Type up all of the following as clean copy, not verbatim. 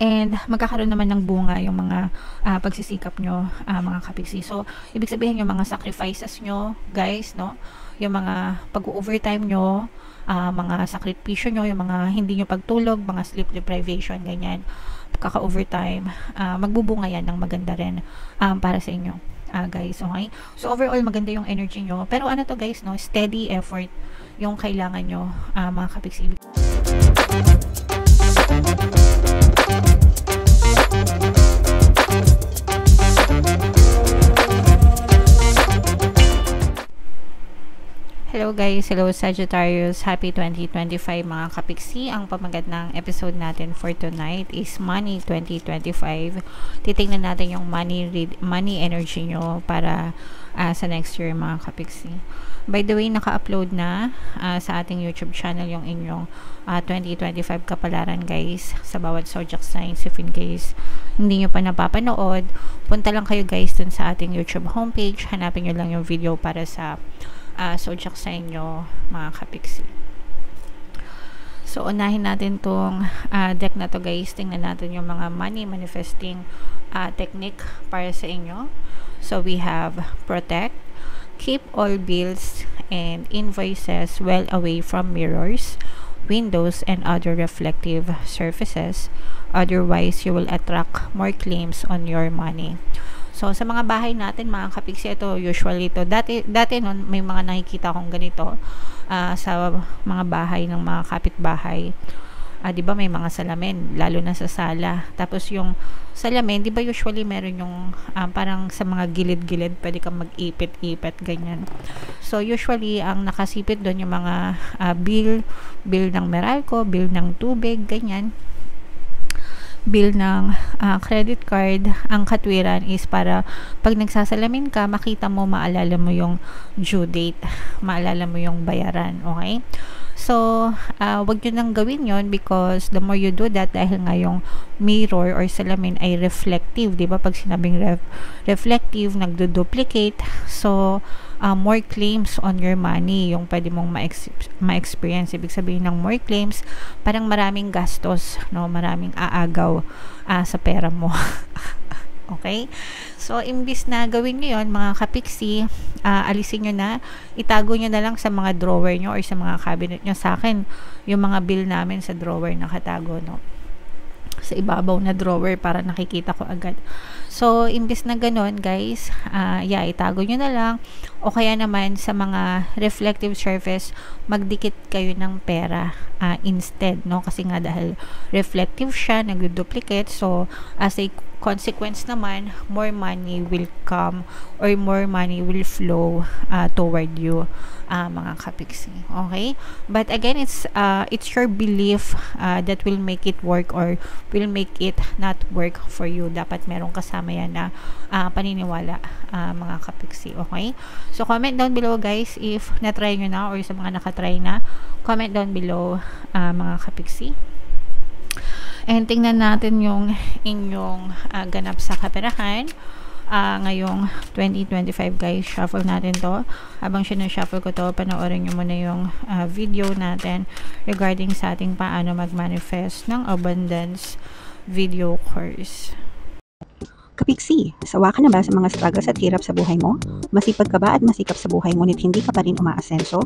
And magkakaroon naman ng bunga yung mga pagsisikap nyo, mga kapiksi. So, ibig sabihin yung mga sacrifices nyo, guys, no? Yung mga pag-overtime nyo, mga sakripisyo nyo, yung mga hindi nyo pagtulog, mga sleep deprivation, ganyan, kaka-overtime, magbubunga yan ng maganda rin para sa inyo. Guys, okay? So, overall, maganda yung energy nyo. Pero ano to guys, no? Steady effort yung kailangan nyo, mga kapiksi. Hello guys, hello Sagittarius, happy 2025 mga kapiksi. Ang pamagat ng episode natin for tonight is Money 2025. Titingnan natin yung money energy nyo para sa next year mga kapiksi. By the way, naka-upload na sa ating YouTube channel yung inyong 2025 kapalaran guys, sa bawat zodiac signs. If in case hindi nyo pa napapanood, punta lang kayo guys dun sa ating YouTube homepage, hanapin nyo lang yung video para sa zodiac sa inyo mga kapiksi. So unahin natin tong deck na to guys. Tingnan natin yung mga money manifesting technique para sa inyo. So we have protect, keep all bills and invoices well away from mirrors, windows and other reflective surfaces, otherwise you will attract more claims on your money. So, sa mga bahay natin, mga kapiksi, ito, usually ito, dati nun, may mga nakikita akong ganito sa mga bahay ng mga kapitbahay. Di ba may mga salamin, lalo na sa sala. Tapos yung salamin, di ba usually meron yung parang sa mga gilid-gilid, pwede kang mag-ipit-ipit, ganyan. So, usually, ang nakasipit doon yung mga bill ng Meralco, bill ng tubig, ganyan. Bill ng credit card. Ang katwiran is para pag nagsasalamin ka, makita mo, maalala mo yung due date, maalala mo yung bayaran, okay? So, wag nyo nang gawin yon because the more you do that, dahil nga yung mirror or salamin ay reflective, di ba? Pag sinabing reflective, nagdo-duplicate. So, more claims on your money yung pwede mong ma-experience. Ibig sabihin ng more claims, parang maraming gastos, no? Maraming aagaw sa pera mo. Okay? So, imbis na gawin nyo yun, mga kapiksi, alisin nyo na, itago nyo na lang sa mga drawer nyo or sa mga cabinet nyo. Sa akin, yung mga bill namin sa drawer nakatago, no? Sa ibabaw na drawer para nakikita ko agad. So, imbis na ganun, guys, itago nyo na lang. O kaya naman, sa mga reflective surface, magdikit kayo ng pera instead, no? Kasi nga dahil reflective siya, nagduduplicate. So, as a consequence naman, more money will come or more money will flow toward you, mga kapiksi. Okay? But again, it's your belief that will make it work or will make it not work for you. Dapat merong kasama yan na paniniwala, mga kapiksi. Okay? So, comment down below guys if na-try nyo na or sa mga nakatry na. Comment down below, mga kapiksi. And tingnan natin yung inyong ganap sa kaperahan ngayong 2025 guys. Shuffle natin to. Habang sinushuffle ko to, panoorin nyo muna yung video natin regarding sa ating paano mag-manifest ng abundance video course. Kapiksi, sawa ka na ba sa mga struggles at hirap sa buhay mo? Masipag ka ba at masikap sa buhay ngunit hindi ka pa rin umaasenso?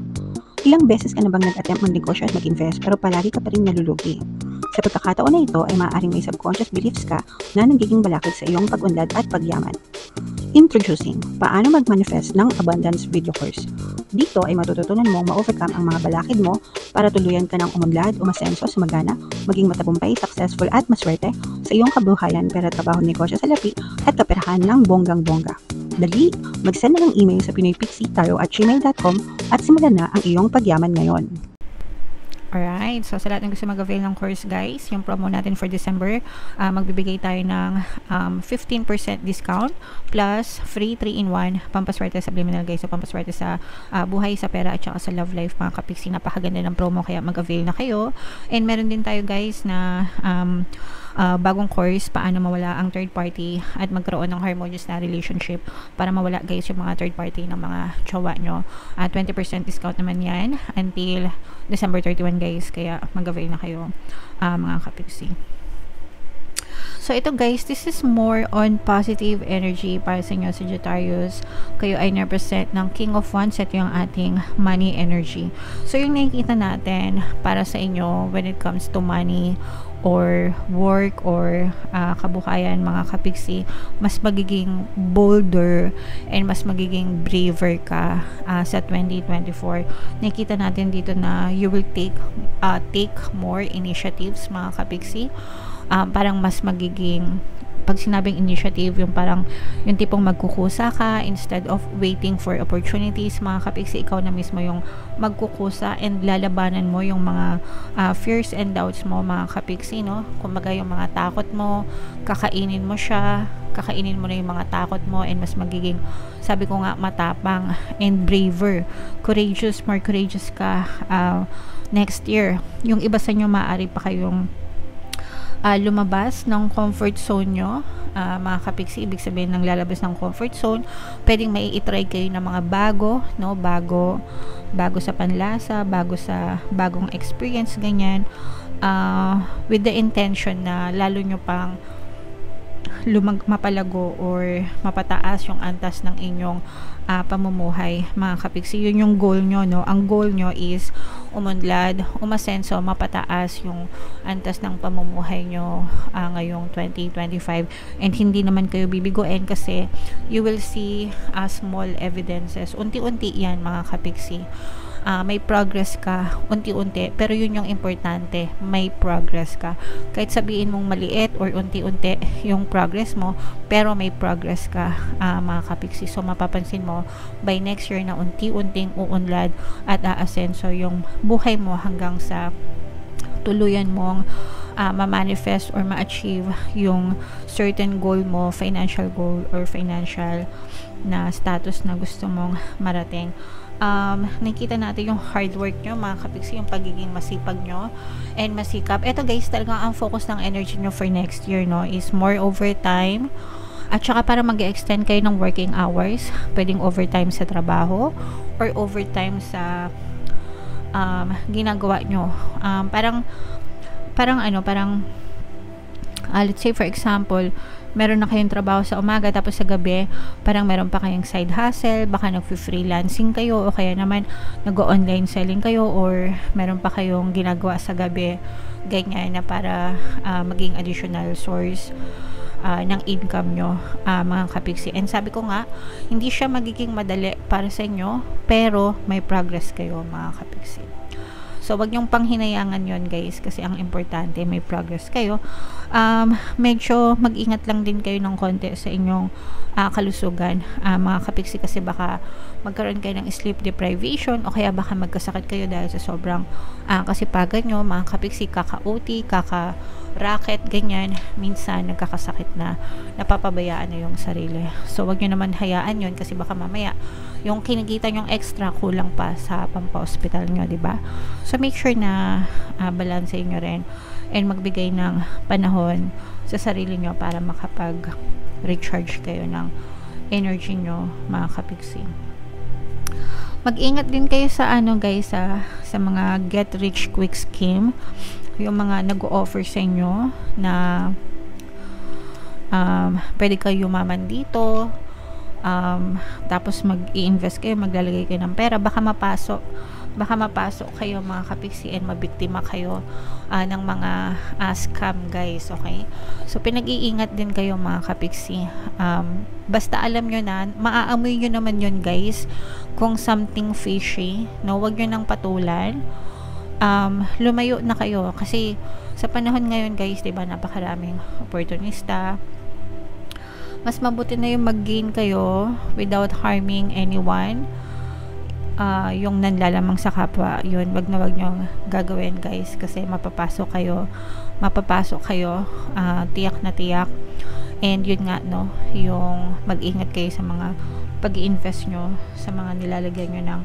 Ilang beses ka na bang nag-attempt mag-negosyo at mag-invest pero palagi ka pa rin nalulugi? Sa pagkakataon na ito ay maaaring may subconscious beliefs ka na nagiging balakid sa iyong pag-unlad at pagyaman. Introducing, paano mag-manifest ng abundance video course. Dito ay matututunan mong ma-overcome ang mga balakid mo para tuluyan ka ng umunlad, umasenso, sumagana, maging matagumpay, successful at maswerte sa iyong kabuhayan, pera, trabaho, negosyo, salapi at kaperahan ng bonggang-bongga. Dali, mag-send na ng email sa pinoypixie@gmail.com at simulan na ang iyong pagyaman ngayon. Alright, so sa lahat ng gusto mag-avail ng course guys, yung promo natin for December, magbibigay tayo ng 15% discount plus free 3-in-1 pampaswerte sa subliminal guys. So pampaswerte sa buhay, sa pera at saka sa love life, mga kapiksi. Napakaganda ng promo kaya mag-avail na kayo. And meron din tayo guys na bagong course, paano mawala ang third party at magkaroon ng harmonious na relationship para mawala guys yung mga third party ng mga jowa nyo. 20% discount naman yan until December 31 guys, kaya mag-avail na kayo, mga kapiksi. So ito guys, this is more on positive energy para sa inyo, Sagittarius. Kayo ay represent ng King of Wands. Ito yung ating money energy. So yung nakikita natin para sa inyo when it comes to money or work or kabuhayan, mga kapiksi, mas magiging bolder and mas magiging braver ka sa 2024. Nakita natin dito na you will take more initiatives, mga kapiksi. Parang mas magiging, pag sinabing initiative, yung parang yung tipong magkukusa ka instead of waiting for opportunities, mga kapiksi. Ikaw na mismo yung magkukusa and lalabanan mo yung mga fears and doubts mo, mga kapiksi, no? Kumbaga yung mga takot mo, kakainin mo siya, kakainin mo na yung mga takot mo, and mas magiging, sabi ko nga, matapang and braver, courageous, more courageous ka next year. Yung iba sa inyo maaari pa kayong lumabas ng comfort zone nyo, mga kapiksi. Ibig sabihin ng lalabas ng comfort zone, pwedeng mai-try kayo ng mga bago, no? Bago sa panlasa, bagong experience, ganyan, with the intention na lalo nyo pang mapalago or mapataas yung antas ng inyong pamumuhay, mga kapiksi. Yun yung goal nyo, no? Ang goal nyo is umunlad, umasenso, mapataas yung antas ng pamumuhay nyo ngayong 2025, and hindi naman kayo bibiguin kasi you will see small evidences. Unti-unti yan, mga kapiksi. May progress ka unti-unti, pero yun yung importante, may progress ka. Kahit sabihin mong maliit or unti-unti yung progress mo, pero may progress ka, mga kapiksi. So mapapansin mo by next year na unti-unting uunlad at aasenso yung buhay mo hanggang sa tuluyan mong ma-manifest or ma-achieve yung certain goal mo, financial goal or financial na status na gusto mong marating. Nakita natin yung hard work nyo, mga kapiksi, yung pagiging masipag nyo and masikap. Ito guys, talagang ang focus ng energy nyo for next year, no, is more overtime. At saka para mag-extend kayo ng working hours, pwedeng overtime sa trabaho or overtime sa ginagawa nyo. Let's say for example, meron na kayong trabaho sa umaga, tapos sa gabi parang meron pa kayong side hustle, baka nag-freelancing kayo o kaya naman nag-online selling kayo, or meron pa kayong ginagawa sa gabi, ganyan, na para maging additional source ng income nyo, mga kapiksi. And sabi ko nga, hindi siya magiging madali para sa inyo, pero may progress kayo, mga kapiksi. So, wag niyong panghinayangan yon guys, kasi ang importante, may progress kayo. Medyo mag-ingat lang din kayo ng konti sa inyong kalusugan, mga kapiksi, kasi baka magkaroon kayo ng sleep deprivation o kaya baka magkasakit kayo dahil sa sobrang kasipagan nyo, mga kapiksi, kaka-OT, kaka-racket, ganyan. Minsan, nagkakasakit na, napapabayaan na yung sarili. So, wag nyo naman hayaan yon, kasi baka mamaya yung kinikita nyong extra kulang pa sa pampa-hospital nyo, diba? So, make sure na balanse nyo rin and magbigay ng panahon sa sarili nyo para makapag-recharge kayo ng energy nyo, mga kapiksi. Mag-ingat din kayo sa guys, sa mga get rich quick scheme, yung mga nag-o-offer sa inyo na pwede kayo yumaman dito, tapos mag-i-invest kayo, maglalagay kayo ng pera, baka mapasok kayo, mga kapiksi, and mabiktima kayo ng mga scam guys, okay? So pinag-iingat din kayo, mga kapiksi. Basta alam nyo na, maaamoy nyo naman yun guys kung something fishy, no? Wag nyo nang patulan, lumayo na kayo, kasi sa panahon ngayon guys, diba, napakaraming opportunista. Mas mabuti na yung mag-gain kayo without harming anyone. Yung nanlalamang sa kapwa, yun, wag nyo gagawin guys, kasi mapapasok kayo, tiyak na tiyak. And yun nga, no, yung mag-ingat kayo sa mga pag-i-invest nyo, sa mga nilalagyan nyo ng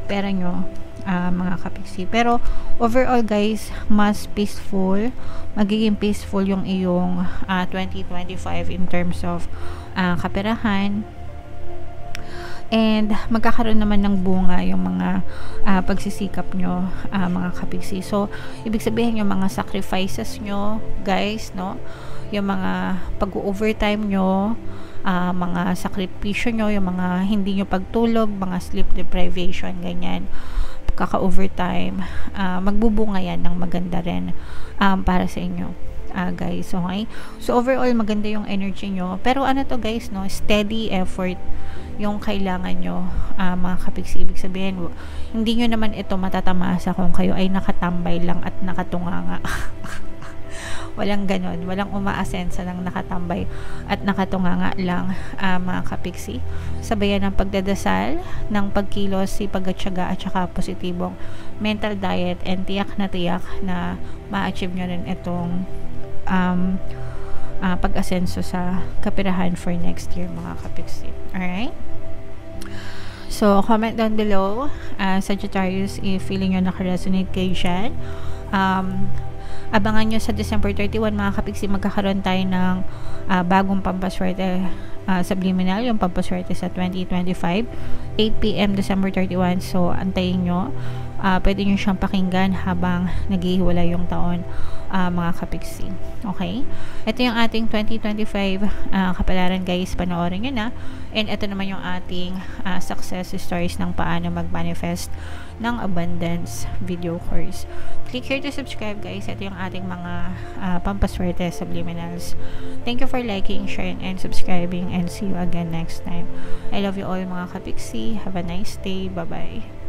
pera nyo, mga kapiksi. Pero overall guys, mas peaceful, magiging peaceful yung iyong 2025 in terms of kaperahan, and magkakaroon naman ng bunga yung mga pagsisikap nyo, mga kapiksi. So ibig sabihin yung mga sacrifices nyo guys, no, yung mga pag-overtime nyo, mga sakripisyo nyo, yung mga hindi nyo pagtulog, mga sleep deprivation, ganyan, kaka-overtime, magbubunga yan ng maganda rin para sa inyo. Guys, okay? So, overall, maganda yung energy nyo. Pero ano to guys, no? Steady effort yung kailangan nyo, mga kapiksi. Ibig sabihin, hindi nyo naman ito matatamasa kung kayo ay nakatambay lang at nakatunganga. Walang ganon. Walang umaasensa ng nakatambay at nakatunganga lang, mga kapiksi. Sabayan ng pagdadasal, ng pagkilos, sipag-atsaga, at saka positibong mental diet, and tiyak na ma-achieve nyo rin itong pag-asenso sa kapirahan for next year, mga kapiksi. Alright? So, comment down below, Sagittarius, if feeling nyo nakaresonate kayo dyan. Abangan nyo sa December 31, mga kapiksi, magkakaroon tayo ng bagong pampaswerte subliminal, yung pampaswerte sa 2025, 8 PM December 31. So, antayin nyo. Pwede nyo siyang pakinggan habang naghihiwalay yung taon, mga kapiksi. Okay? Ito yung ating 2025 kapalaran, guys. Panoorin nyo na. And ito naman yung ating success stories ng paano mag-manifest ng abundance video course. Click here to subscribe, guys. Ito yung ating mga pampaswerte subliminals. Thank you for liking, sharing, and subscribing, and see you again next time. I love you all, mga kapiksi. Have a nice day. Bye-bye.